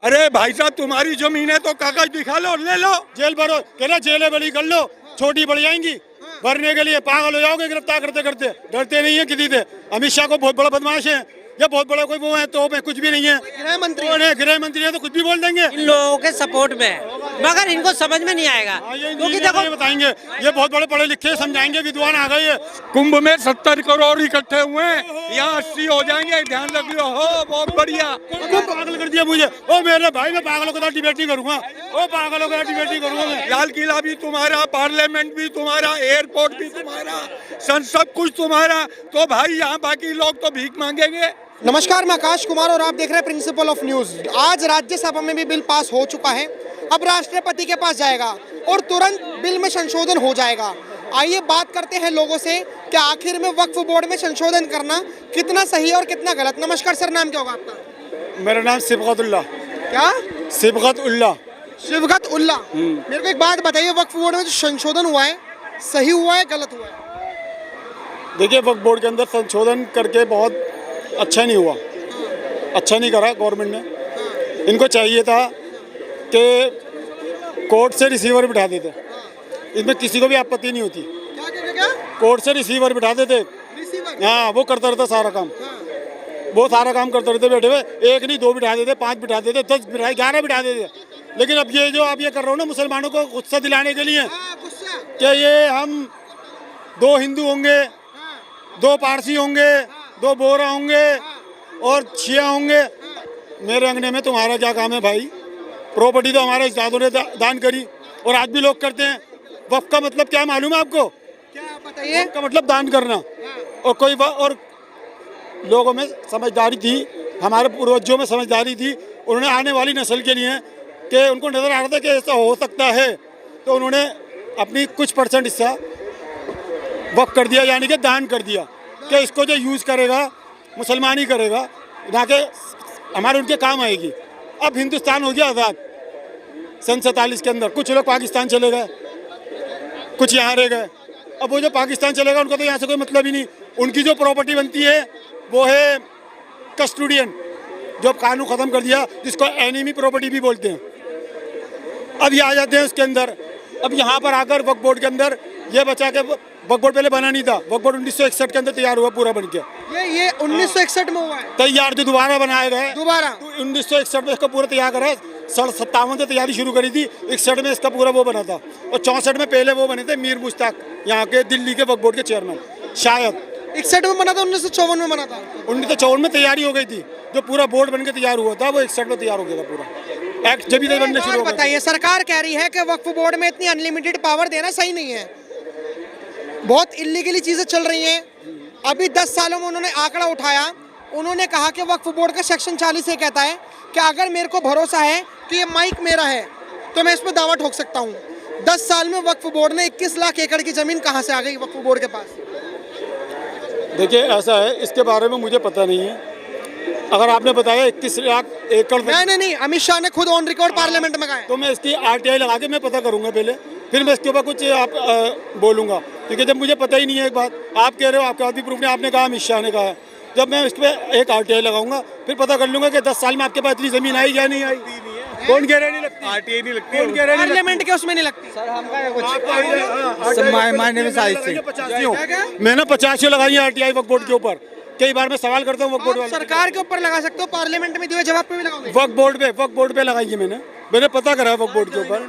अरे भाई साहब तुम्हारी जमीन है तो कागज दिखा लो, ले लो, जेल भरो, कहना जेलें बड़ी कर लो, छोटी बढ़ जाएंगी, भरने के लिए पागल हो जाओगे गिरफ्तार करते करते। डरते नहीं है किसी से। अमित शाह को बहुत बड़ा बदमाश है, ये बहुत बड़ा कोई वो है तो मैं कुछ भी नहीं है। गृह मंत्री गृह मंत्री है तो कुछ भी बोल देंगे। इन लोगों के सपोर्ट में है, मगर इनको समझ में नहीं आएगा क्योंकि देखो बताएंगे, ये बहुत बड़े पढ़े लिखे समझाएंगे, विद्वान आ गए। कुंभ में 70 करोड़ इकट्ठे हुए हैं, यहाँ 80 हो जाएंगे, ध्यान रख लो। हो बहुत बढ़िया। पागल कर दिया मुझे। ओ मेरे भाई, मैं पागलों के साथ डिबेट नहीं करूंगा, ओ पागलों के साथ डिबेट नहीं करूंगा मैं। लाल किला भी तुम्हारा, पार्लियामेंट भी तुम्हारा, एयरपोर्ट भी तुम्हारा, सब कुछ तुम्हारा। तो भाई यहाँ बाकी लोग तो भीख मांगेंगे। नमस्कार, मैं आकाश कुमार और आप देख रहे हैं प्रिंसिपल ऑफ न्यूज। आज राज्यसभा में भी बिल पास हो चुका है, अब राष्ट्रपति के पास जाएगा और तुरंत बिल में संशोधन हो जाएगा। आइए बात करते हैं लोगों से कि आखिर में वक्फ बोर्ड में संशोधन करना कितना सही है और कितना गलत। नमस्कार सर, नाम क्या होगा आपका? मेरा नाम सिबगतुल्लाह। क्या? सिबगतुल्लाह। शिवगतुल्लाह। मेरे को एक बात बताइए, वक्फ बोर्ड में जो संशोधन हुआ है सही हुआ है गलत हुआ है? देखिए, वक्फ बोर्ड के अंदर संशोधन करके बहुत अच्छा नहीं हुआ, अच्छा नहीं करा गवर्नमेंट ने। इनको चाहिए था कि कोर्ट से रिसीवर बिठा देते, इसमें किसी को भी आपत्ति नहीं होती। क्या? कोर्ट से रिसीवर बिठा देते, हाँ, वो करता रहता सारा काम, वो सारा काम करते रहते बैठे हुए। एक नहीं, 2 बिठा देते, 5 बिठा देते, 10 बिठा, 11 बिठा देते। लेकिन अब ये जो आप ये कर रहे हो ना, मुसलमानों को गुस्सा दिलाने के लिए कि ये हम 2 हिंदू होंगे, 2 पारसी होंगे, 2 बोरा होंगे और शिया होंगे। मेरे अंगने में तुम्हारा क्या काम है भाई? प्रॉपर्टी तो हमारे उस्तादों ने दान करी और आज भी लोग करते हैं। वक्फ का मतलब क्या मालूम है आपको? क्या बताइए? वक्फ का मतलब दान करना। और और लोगों में समझदारी थी, हमारे पूर्वजों में समझदारी थी। उन्होंने आने वाली नस्ल के लिए कि उनको नज़र आ रहा था कि ऐसा हो सकता है, तो उन्होंने अपनी कुछ % हिस्सा वक्फ कर दिया, यानी कि दान कर दिया कि इसको जो यूज़ करेगा मुसलमान ही करेगा, ना कि हमारे उनके काम आएगी। अब हिंदुस्तान हो गया आज़ाद सन 47 के अंदर। कुछ लोग पाकिस्तान चले गए, कुछ यहाँ रह गए। अब वो जो पाकिस्तान चलेगा उनको तो यहाँ से कोई मतलब ही नहीं। उनकी जो प्रॉपर्टी बनती है वो है कस्टोडियन, जो कानून ख़त्म कर दिया, जिसको एनिमी प्रॉपर्टी भी बोलते हैं। अब ये आ जाते हैं उसके अंदर। अब यहाँ पर आकर वक्फ बोर्ड के अंदर ये बचा के, वक्फ बोर्ड पहले बना नहीं था, वक्फ बोर्ड 1961 के अंदर तैयार हुआ पूरा बन के। ये 1961 में हुआ है तैयार, जो दोबारा बनाया गया दोबारा। तो 1961 में इसका पूरा तैयार करा। 57 से तैयारी शुरू करी थी, 61 में इसका पूरा वो बना था। और 64 में पहले वो बने थे मीर मुश्ताक, यहाँ के दिल्ली के वक्फ बोर्ड के चेयरमैन। शायद 61 में बना था, 1954 में बना था। 1954 में तैयारी हो गई थी, जो पूरा बोर्ड बन के तैयार हुआ था वो 61 में तैयार हो गया था पूरा एक्ट, जब बनने शुरू हो गया। बताइए, सरकार कह रही है कि वक्फ बोर्ड में इतनी अनलिमिटेड पावर देना सही नहीं है, बहुत इलीगली चीजें चल रही हैं। अभी 10 सालों में उन्होंने आंकड़ा उठाया, उन्होंने कहा कि वक्फ बोर्ड का सेक्शन 40 ये कहता है कि अगर मेरे को भरोसा है कि ये माइक मेरा है तो मैं इस पर दावा ठोक सकता हूँ। 10 साल में वक्फ बोर्ड ने 21 लाख एकड़ की जमीन कहाँ से आ गई वक्फ बोर्ड के पास? देखिए, ऐसा है, इसके बारे में मुझे पता नहीं है। अगर आपने बताया 21 लाख एकड़, नहीं, अमित शाह ने खुद ऑन रिकॉर्ड पार्लियामेंट में कहा है। तो मैं इसकी RTI लगा के मैं पता करूंगा पहले, फिर मैं इसके ऊपर कुछ आप बोलूंगा, क्योंकि जब मुझे पता ही नहीं है। एक बात आप कह रहे हो, आपके पास भी प्रूफ नहीं, आपने कहा अमित शाह ने कहा है। जब मैं इस पर एक RTI लगाऊंगा, फिर पता कर लूंगा कि 10 साल में आपके पास इतनी जमीन आई या नहीं आई। कौन कह रहे नहीं लगती? RTI नहीं लगती, कौन कह रहे पार्लियामेंट के उसमें नहीं लगती। सर हम मैंने 85 लगाई है RTI वक्फ बोर्ड के ऊपर। कई बार मैं सवाल करता हूँ वक्फ बोर्ड वाले। सरकार के ऊपर लगा सकते हो, पार्लियामेंट में दिए जवाब पे भी लगाओगे? वक्फ बोर्ड पे लगाई है मैंने पता करा है वक्फ बोर्ड के ऊपर।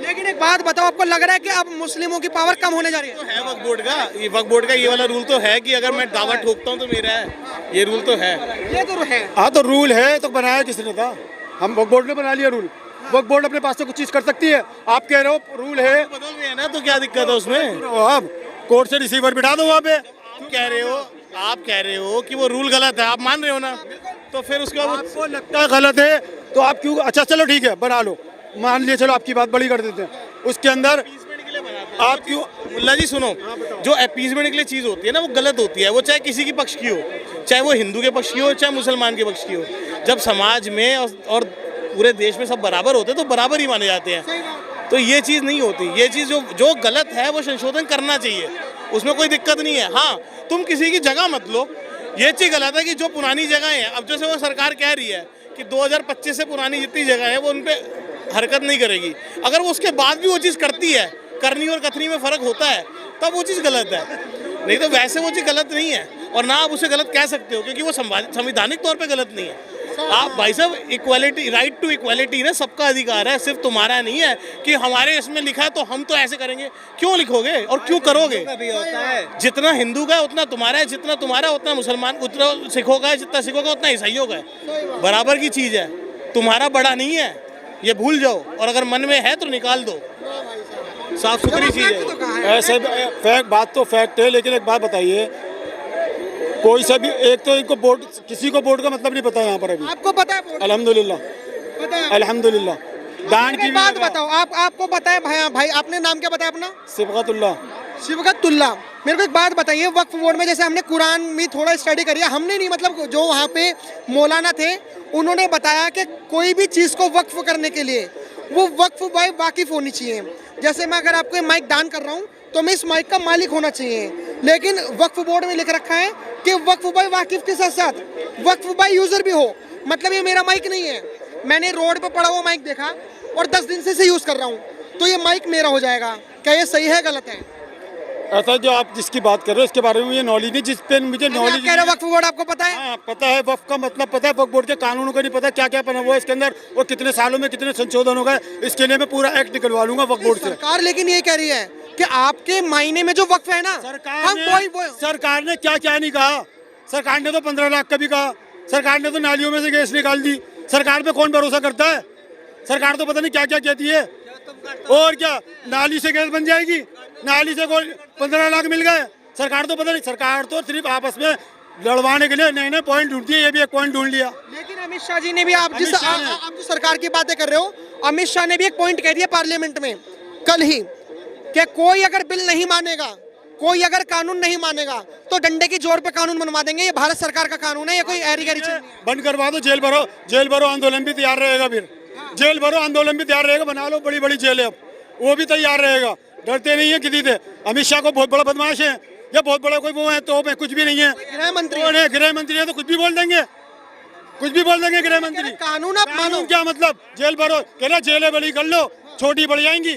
लेकिन एक बात बताओ, आपको लग रहा है कि अब मुस्लिमों की पावर कम होने जा रही है? तो है वक्फ बोर्ड का ये वाला रूल तो है कि अगर मैं दावा ठोकता हूँ तो मेरा है, ये रूल तो है। ये तो है। हाँ, तो रूल है तो बनाया किसने था? हम वक्फ बोर्ड ने बना लिया रूल। वक्फ बोर्ड अपने पास से कुछ चीज कर सकती है। आप कह रहे हो रूल है, बदल रहे हैं ना, तो क्या दिक्कत है उसमें? अब कोर्ट से रिसीवर बिठा दो वहाँ पे। आप कह रहे हो कि वो रूल गलत है, आप मान रहे हो ना, तो फिर उसके बाद आपको लगता है गलत है तो आप क्यों? अच्छा चलो ठीक है, बना लो, मान लिए, चलो आपकी बात बड़ी कर देते हैं। उसके अंदर आप क्यों? मुल्ला जी सुनो, जो अपीजमेंट के लिए चीज होती है ना, वो गलत होती है। वो चाहे किसी की पक्ष की हो, चाहे वो हिंदू के पक्ष की हो, चाहे मुसलमान के पक्ष की हो। जब समाज में और पूरे देश में सब बराबर होते हैं तो बराबर ही माने जाते हैं। तो ये चीज़ नहीं होती। ये चीज़ जो गलत है वो संशोधन करना चाहिए, उसमें कोई दिक्कत नहीं है। हाँ, तुम किसी की जगह मत लो, ये चीज़ गलत है कि जो पुरानी जगह है, अब जैसे वो सरकार कह रही है कि 2025 से पुरानी जितनी जगह है वो उन पे हरकत नहीं करेगी। अगर वो उसके बाद भी वो चीज़ करती है, करनी और कथनी में फ़र्क होता है, तब वो चीज़ गलत है। नहीं तो वैसे वो चीज़ गलत नहीं है, और ना आप उसे गलत कह सकते हो, क्योंकि वो संवैधानिक तौर पे गलत नहीं है। आप भाई साहब, इक्वालिटी, राइट टू इक्वालिटी ना सबका अधिकार है, सिर्फ तुम्हारा नहीं है कि हमारे इसमें लिखा है तो हम तो ऐसे करेंगे। क्यों लिखोगे और क्यों करोगे? जितना हिंदू का है उतना तुम्हारा है, जितना तुम्हारा है उतना मुसलमान, उतना सिखों का है, जितना सिखों का उतना ईसाइयों का है। बराबर की चीज़ है, तुम्हारा बड़ा नहीं है, ये भूल जाओ, और अगर मन में है तो निकाल दो। साफ सुथरी चीज़ है। ऐसे फैक्ट, बात तो फैक्ट है, लेकिन एक बात बताइए, कोई सा भी एक तो इनको बोर्ड, किसी को बोर्ड का मतलब नहीं पता यहाँ पर अभी। आपको पता है? अल्हम्दुलिल्लाह, पता है? अल्हम्दुलिल्लाह। दान की बात बताओ, आपको पता है भाई आपने नाम क्या बताया अपना? सिबगतुल्लाह। शिवगतुल्ला। मेरे को एक बात बताइए, वक्फ बोर्ड में जैसे हमने कुरान में थोड़ा स्टडी करी है, हमने नहीं, मतलब जो वहाँ पे मौलाना थे उन्होंने बताया कि कोई भी चीज़ को वक्फ करने के लिए वो वक्फ बाय वाकिफ होनी चाहिए। जैसे मैं अगर आपको माइक दान कर रहा हूँ तो मैं इस माइक का मालिक होना चाहिए, लेकिन वक्फ बोर्ड में लिख रखा है कि वक्फ बाय वाकिफ के साथ साथ वक्फ बाय यूज़र भी हो। मतलब ये मेरा माइक नहीं है, मैंने रोड पे पड़ा हुआ माइक देखा और 10 दिन से इसे यूज़ कर रहा हूँ, तो ये माइक मेरा हो जाएगा। क्या ये सही है, गलत है? ऐसा जो आप जिसकी बात कर रहे हो इसके बारे में मुझे नॉलेज नहीं, जिस पे मुझे नॉलेज। कह रहे वक्फ बोर्ड आपको पता है? हाँ पता है, वक्फ का मतलब पता है, वक्फ बोर्ड के कानूनों का नहीं पता, क्या क्या बना हुआ है इसके अंदर और कितने सालों में कितने संशोधन हो गए। इसके लिए मैं पूरा एक्ट निकलवा लूंगा वक्फ बोर्ड से। सरकार लेकिन ये कह रही है कि आपके मायने में जो वक्फ है ना, सरकार ने क्या क्या नहीं कहा। सरकार ने तो 15 लाख का भी कहा, सरकार ने तो नालियों में से गैस निकाल दी। सरकार पे कौन भरोसा करता है? सरकार तो पता नहीं क्या क्या कहती है। और क्या नाली से गैस बन जाएगी, नाली से 15 लाख मिल गए। सरकार तो पता नहीं, सरकार तो सिर्फ आपस में लड़वाने के लिए नए नए पॉइंट ढूंढती है। ये भी एक पॉइंट ढूंढ लिया। लेकिन अमित शाह जी ने भी, आप जो सरकार की बातें कर रहे हो, अमित शाह ने भी एक पॉइंट कह दिया पार्लियामेंट में कल ही कि कोई अगर बिल नहीं मानेगा, कोई अगर कानून नहीं मानेगा तो डंडे की जोर पे कानून बनवा देंगे। ये भारत सरकार का कानून है, ये कोई ऐरी गैरी चीज। बंद करवा दो, जेल भरो आंदोलन भी तैयार रहेगा। फिर जेल भरो आंदोलन भी तैयार रहेगा, बना लो बड़ी बड़ी जेलें, अब वो भी तैयार रहेगा। डरते नहीं है किसी से। अमित शाह को बहुत बड़ा बदमाश है, या बहुत बड़ा कोई वो है तो मैं कुछ भी नहीं है। गृह मंत्री है तो कुछ भी बोल देंगे, कुछ भी बोल देंगे गृह मंत्री। कानून आप मानो, क्या मतलब? जेल भरो, कहना जेलें बड़ी कर लो, छोटी बढ़ जाएंगी,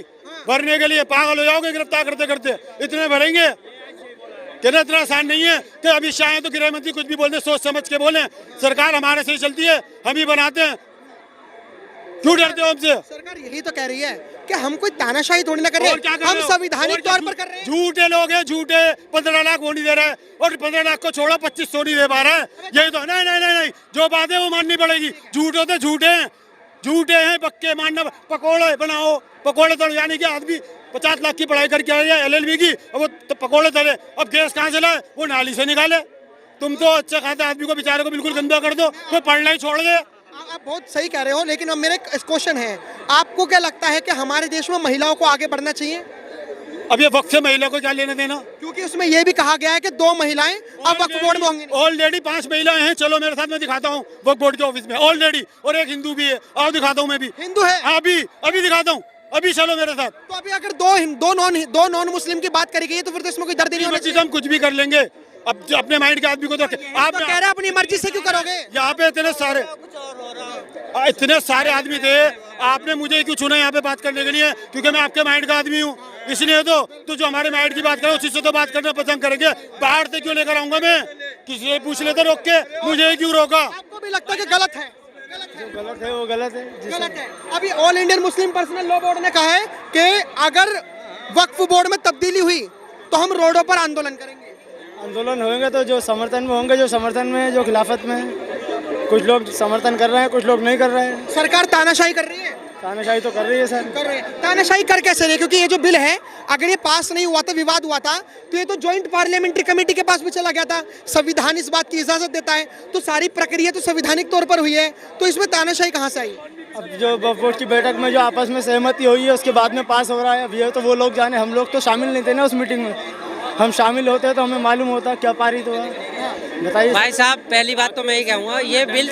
भरने के लिए पागल हो जाओगे गिरफ्तार करते करते। इतने भरेंगे, कहना इतना आसान नहीं है कि अमित शाह है तो गृह मंत्री कुछ भी बोल दे, सोच समझ के बोले। सरकार हमारे से ही चलती है, हम ही बनाते हैं, क्यों डरते हो हमसे? सरकार यही तो कह रही है कि हम कोई तानाशाही थोड़ी ना कर रहे हैं, हम संवैधानिक तौर पर कर रहे हैं। झूठे लोग हैं, झूठे। 15 लाख वो नहीं दे रहा है, और 15 लाख को छोड़ो 2500 नहीं दे पा रहा है। यही तो नहीं नहीं नहीं नहीं, जो बात है वो माननी पड़ेगी। झूठ होते झूठे हैं, झूठे हैं पक्के। मानना, पकौड़े बनाओ, पकौड़े तल, यानी कि आदमी 50 लाख की पढ़ाई करके आया LLB की, और वो तो पकौड़े तले। अब गैस कहाँ से लाए? वो नाली से निकाले। तुम तो अच्छा खाते आदमी को, बेचारे को बिल्कुल गंदा कर दो, कोई पढ़ना ही छोड़ दे। आप बहुत सही कह रहे हो, लेकिन अब मेरा एक क्वेश्चन है, आपको क्या लगता है कि हमारे देश में महिलाओं को आगे बढ़ना चाहिए? अब ये वक्त से महिला को क्या लेना देना? क्योंकि उसमें यह भी कहा गया है कि 2 महिलाएं अब वक्फ बोर्ड में होंगी। ऑलरेडी 5 महिलाएं हैं, चलो मेरे साथ, मैं दिखाता हूँ वक्फ बोर्ड के ऑफिस में ऑलरेडी। और एक हिंदू भी है, आओ दिखाता हूँ। मैं भी हिंदू है, अभी दिखाता हूँ, अभी चलो मेरे साथ। तो अभी अगर दो नॉन मुस्लिम की बात करी गई है तो फिर तो इसमें कोई दर्द नहीं होना चाहिए। हम कुछ भी कर लेंगे। अब अपने माइंड के आदमी को तो आप कह रहे हैं अपनी मर्जी से क्यों करोगे? यहाँ पे इतने सारे आदमी थे, आपने मुझे क्यों चुना यहाँ पे बात करने के लिए? क्योंकि मैं आपके माइंड का आदमी हूँ, इसलिए तो जो हमारे माइंड की बात करे उसी से तो बात करना पसंद करेंगे। बाहर से क्यों लेकर आऊंगा मैं? किसी से पूछ लेते रोक के, मुझे क्यों रोका? आपको भी लगता है कि गलत है? गलत है, वो गलत है, गलत है। अभी all Indian Muslim personal law board ने कहा है कि अगर वक्फ बोर्ड में तब्दीली हुई तो हम रोडों पर आंदोलन करेंगे। आंदोलन होंगे तो जो समर्थन में होंगे, जो समर्थन में, जो खिलाफत में। कुछ लोग समर्थन कर रहे हैं, कुछ लोग नहीं कर रहे हैं। सरकार तानाशाही कर रही है, तानाशाही तो कर रही है सर। कर रही है। तानाशाही कर कैसे रही है? क्योंकि ये जो बिल है, अगर ये पास नहीं हुआ था, विवाद हुआ था, तो ये तो जॉइंट पार्लियामेंट्री कमेटी के पास भी चला गया था। संविधान इस बात की इजाजत देता है, तो सारी प्रक्रिया तो संवैधानिक तौर पर हुई है, तो इसमें तानाशाही कहाँ से आई? अब जो वक्फ बोर्ड की बैठक में जो आपस में सहमति हुई है उसके बाद में पास हो रहा है। अब ये तो वो लोग जाने, हम लोग तो शामिल नहीं थे ना उस मीटिंग में। हम शामिल होते तो हमें मालूम होता क्या पारित हुआ। बताइए भाई साहब, पहली बात तो मैं ही कहूँगा, ये बिल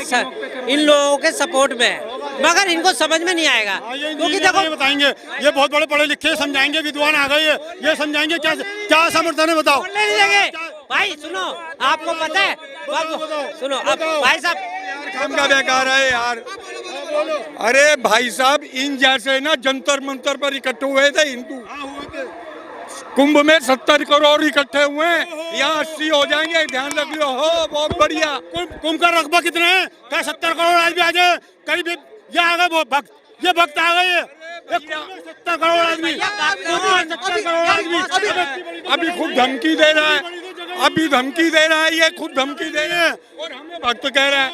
इन लोगों के सपोर्ट में है, मगर इनको समझ में नहीं आएगा। क्योंकि देखो, बताएंगे ये बहुत बड़े पढ़े लिखे समझाएंगे, विद्वान आ गए, ये समझाएंगे क्या समर्थन है, बताओ। बोलने नहीं देंगे भाई। सुनो, आपको पता है, सुनो अब भाई साहब, काम का बेकार है यार। अरे भाई साहब, इन जैसे ना जंतर मंतर पर इकट्ठे हुए थे हिंदू, कुंभ में 70 करोड़ इकट्ठे हुए हैं, यहाँ 80 हो जाएंगे, ध्यान रख लो। हो बहुत बढ़िया। कुंभ का रकबा कितना है? क्या 70 करोड़ आदमी आ जाए? करीब ये आ गए भक्त, ये भक्त आ गए। 70 करोड़ आदमी, 70 करोड़ आदमी अभी खुद धमकी दे रहा है, अभी धमकी दे रहा है, ये खुद धमकी दे रहे हैं और हमें भक्त कह रहा है।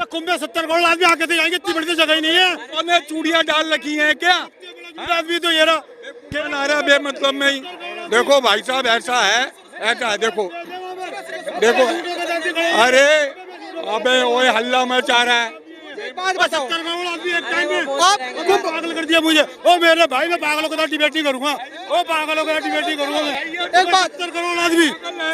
कुंभ में 70 करोड़ आदमी आके तो जाएंगे, इतनी बड़ी तो जगह ही नहीं है। उन्होंने चूड़ियां डाल रखी हैं क्या? आदमी तो ये रहा क्या नारा बेमतलब में ही। देखो भाई साहब, ऐसा है, देखो देखो, अरे अबे ओए हल्ला मचा रहा है। बात बताओ, 70 करोड़ आदमी एक टाइम में आप पागल कर दिया मुझे। ओ मेरे भाई, मैं पागलों के साथ डिबेट नहीं करूंगा, ओ पागलों के साथ डिबेट नहीं करूंगा मैं। एक बात, 70 करोड़ आदमी,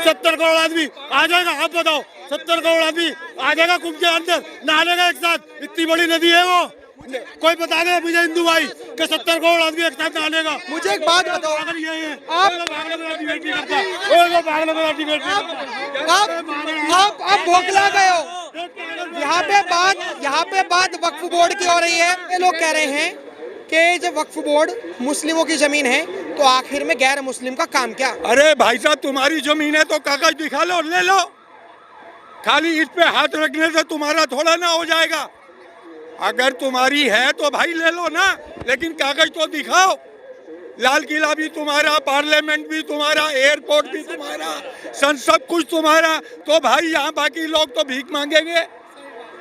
70 करोड़ आदमी आ जाएगा। आप बताओ, 70 करोड़ आदमी आ जाएगा कुंभ के अंदर, नहालेगा एक साथ। इतनी बड़ी नदी है वो। कोई बता दे मुझे हिंदू भाई कि 70 करोड़ आदमी एक साथ नहालेगा। मुझे एक बात बताओ, पागल ये है, आप पागलों के साथ डिबेट नहीं करता, ओ पागलों के साथ डिबेट नहीं करता। आप बौखला गए हो। यहाँ पे बात वक्फ बोर्ड की हो रही है। ये लोग कह रहे हैं कि जब वक्फ बोर्ड मुस्लिमों की जमीन है तो आखिर में गैर मुस्लिम का काम क्या? अरे भाई साहब, तुम्हारी जमीन है तो कागज दिखा लो, ले लो। खाली इस पे हाथ रखने से तुम्हारा थोड़ा ना हो जाएगा। अगर तुम्हारी है तो भाई ले लो ना, लेकिन कागज तो दिखाओ। लाल किला भी तुम्हारा, पार्लियामेंट भी तुम्हारा, एयरपोर्ट भी तुम्हारा, सब कुछ तुम्हारा। तो भाई यहाँ बाकी लोग तो भीख मांगेंगे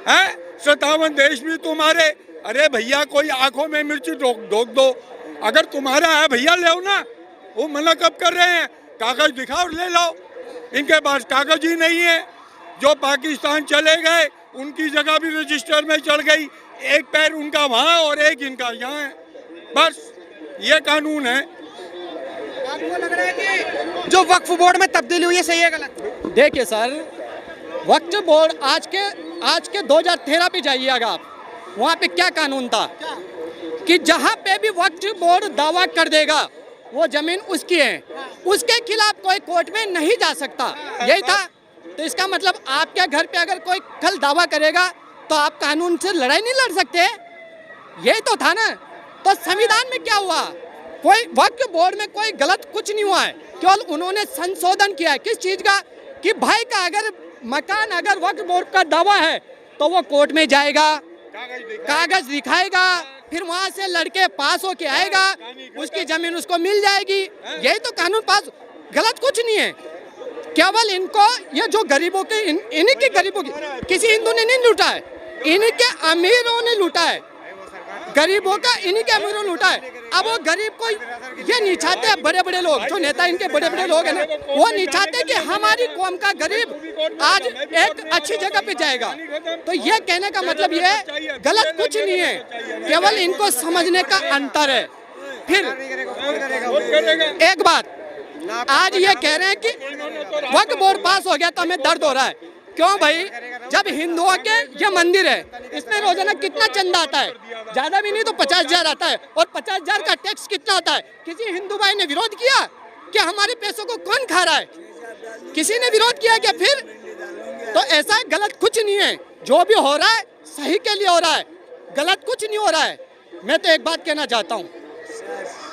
हैं? 57 देश भी तुम्हारे। अरे भैया, कोई आंखों में मिर्ची ढोक दो। अगर तुम्हारा है भैया, ले ना। वो मना कब कर रहे हैं? कागज दिखाओ, ले लो। इनके पास कागज ही नहीं है। जो पाकिस्तान चले गए, उनकी जगह भी रजिस्टर में चढ़ गई। एक पैर उनका वहाँ और एक इनका यहाँ है। बस ये कानून है। आपको लग रहा है कि जो वक्फ बोर्ड में तब्दीली हुई है सही है गलत? देखिए सर, वक्फ बोर्ड आज के 2013 पे जाइएगा आप, वहाँ पे क्या कानून था कि जहाँ पे भी वक्फ बोर्ड दावा कर देगा वो जमीन उसकी है, उसके खिलाफ कोई कोर्ट में नहीं जा सकता, यही था। तो इसका मतलब आपके घर पे अगर कोई कल दावा करेगा तो आप कानून से लड़ाई नहीं लड़ सकते, यही तो था ना। तो संविधान में क्या हुआ? कोई वक्फ बोर्ड में कोई गलत कुछ नहीं हुआ है, केवल उन्होंने संशोधन किया है। किस चीज का? कि भाई का अगर मकान अगर वक्फ बोर्ड का दावा है तो वो कोर्ट में जाएगा, कागज दिखाएगा, फिर वहां से लड़के पास होके आएगा, उसकी जमीन उसको मिल जाएगी। यही तो कानून पास, गलत कुछ नहीं है। केवल इनको ये जो गरीबों के इन्हीं के गरीबों की किसी हिंदू ने नहीं लूटा है, इन्हीं के अमीरों ने लूटा है। गरीबों का इन्हीं के अमीरों ने लूटा है। अब वो गरीब को ये नहीं चाहते, बड़े बड़े लोग जो नेता इनके बड़े बड़े लोग हैं ना, वो नहीं चाहते कि हमारी कौम का गरीब आज एक अच्छी जगह पे जाएगा। तो ये कहने का मतलब ये है, गलत कुछ नहीं है, केवल इनको समझने का अंतर है। फिर एक बात, आज ये कह रहे हैं कि वक्फ बोर्ड पास हो गया तो हमें दर्द हो रहा है। क्यों भाई? जब हिंदुओं के ये मंदिर है, इसमें रोजाना कितना चंदा आता है? ज्यादा भी नहीं तो 50,000 आता है। और 50,000 का टैक्स कितना आता है? किसी हिंदू भाई ने विरोध किया कि हमारे पैसों को कौन खा रहा है? किसी ने विरोध किया क्या? फिर तो ऐसा गलत कुछ नहीं है, जो भी हो रहा है सही के लिए हो रहा है, गलत कुछ नहीं हो रहा है। मैं तो एक बात कहना चाहता हूँ,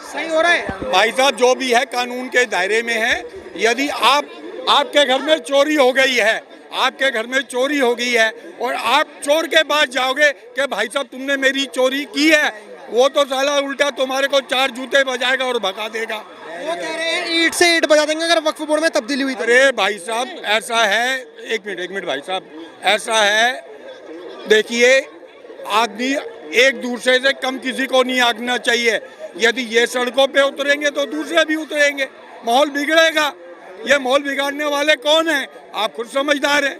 सही हो रहा है। भाई साहब, जो भी है कानून के दायरे में है। यदि आपके घर में चोरी हो गई है, आपके घर में चोरी हो गई है और आप चोर के पास जाओगे कि भाई साहब तुमने मेरी चोरी की है, वो तो साला उल्टा तुम्हारे को 4 जूते बजाएगा और भगा देगा। वो कह रहे हैं ईंट से ईंट बजा देंगे अगर वक्फ बोर्ड में तब्दीली हुई तो। अरे भाई साहब, ऐसा है, एक मिनट भाई साहब, ऐसा है, देखिए, आदमी एक दूसरे से कम किसी को नहीं आंकना चाहिए। यदि ये सड़कों पे उतरेंगे तो दूसरे भी उतरेंगे, माहौल बिगड़ेगा। ये माहौल बिगाड़ने वाले कौन हैं? आप खुद समझदार हैं।